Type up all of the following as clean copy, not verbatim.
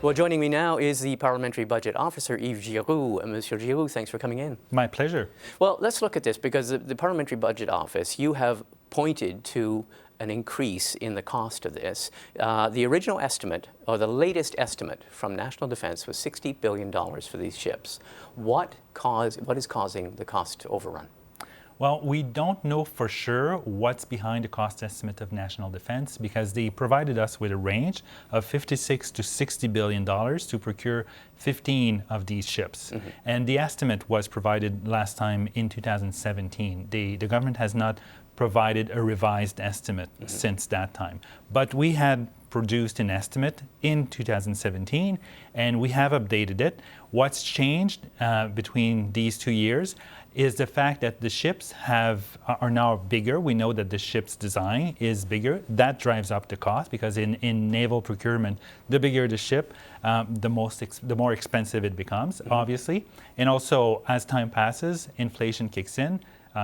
Well, joining me now is the Parliamentary Budget Officer, Yves Giroux. Monsieur Giroux, thanks for coming in. My pleasure. Well, let's look at this, because the Parliamentary Budget Office, you have pointed to an increase in the cost of this. The original estimate, or the latest estimate from National Defence, was $60 billion for these ships. What is causing the cost overrun? Well, we don't know for sure what's behind the cost estimate of national defense, because they provided us with a range of $56 to $60 billion to procure 15 of these ships. Mm-hmm. And the estimate was provided last time in 2017. The government has not provided a revised estimate since that time. But we had produced an estimate in 2017, and we have updated it. What's changed between these 2 years is the fact that the ships are now bigger. We know that the ship's design is bigger. That drives up the cost, because in naval procurement, the bigger the ship, the more expensive it becomes, obviously. And also, as time passes, inflation kicks in.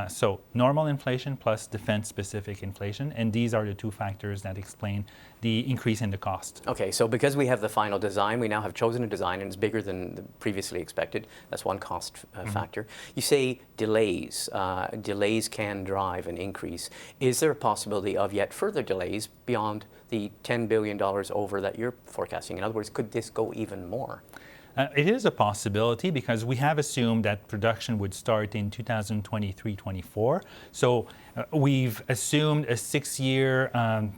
So normal inflation plus defense-specific inflation, and these are the two factors that explain the increase in the cost. Okay, so because we have the final design, we now have chosen a design and it's bigger than previously expected. That's one cost factor. You say delays. Delays can drive an increase. Is there a possibility of yet further delays beyond the $10 billion over that you're forecasting? In other words, could this go even more? It is a possibility, because we have assumed that production would start in 2023-24. So we've assumed a 6-year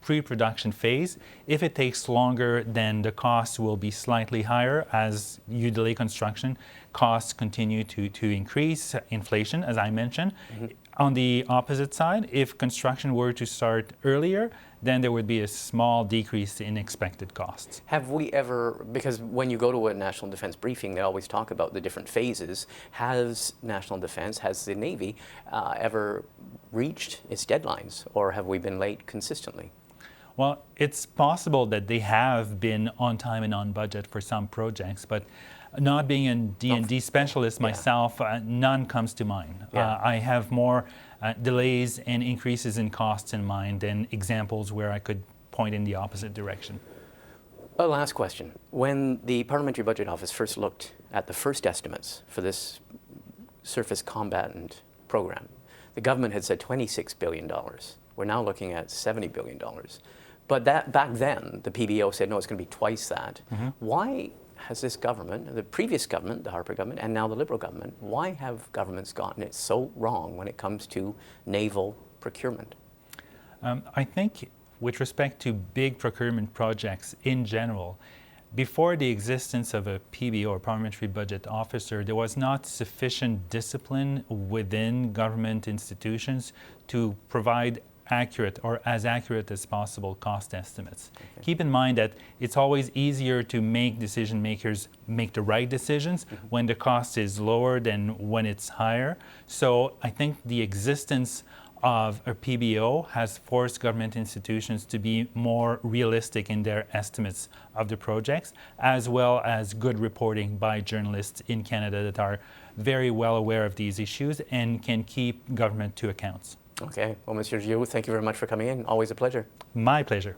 pre-production phase. If it takes longer, then the costs will be slightly higher. As you delay construction, costs continue to increase, inflation, as I mentioned. Mm-hmm. On the opposite side, if construction were to start earlier, then there would be a small decrease in expected costs. Have we ever, because when you go to a national defense briefing, they always talk about the different phases. Has national defense, has the Navy ever reached its deadlines, or have we been late consistently? Well, it's possible that they have been on time and on budget for some projects, but not being a D&D specialist myself, none comes to mind. Yeah. I have more delays and increases in costs in mind than examples where I could point in the opposite direction. A last question. When the Parliamentary Budget Office first looked at the first estimates for this surface combatant program, the government had said $26 billion. We're now looking at $70 billion. But back then, the PBO said, no, it's going to be twice that. Mm-hmm. Why has this government, the previous government, the Harper government, and now the Liberal government, why have governments gotten it so wrong when it comes to naval procurement? I think with respect to big procurement projects in general, before the existence of a PBO, or Parliamentary Budget Officer, there was not sufficient discipline within government institutions to provide accurate, or as accurate as possible, cost estimates. Okay. Keep in mind that it's always easier to make decision makers make the right decisions when the cost is lower than when it's higher. So I think the existence of a PBO has forced government institutions to be more realistic in their estimates of the projects, as well as good reporting by journalists in Canada that are very well aware of these issues and can keep government to accounts. Okay. Well, Monsieur Giroux, thank you very much for coming in. Always a pleasure. My pleasure.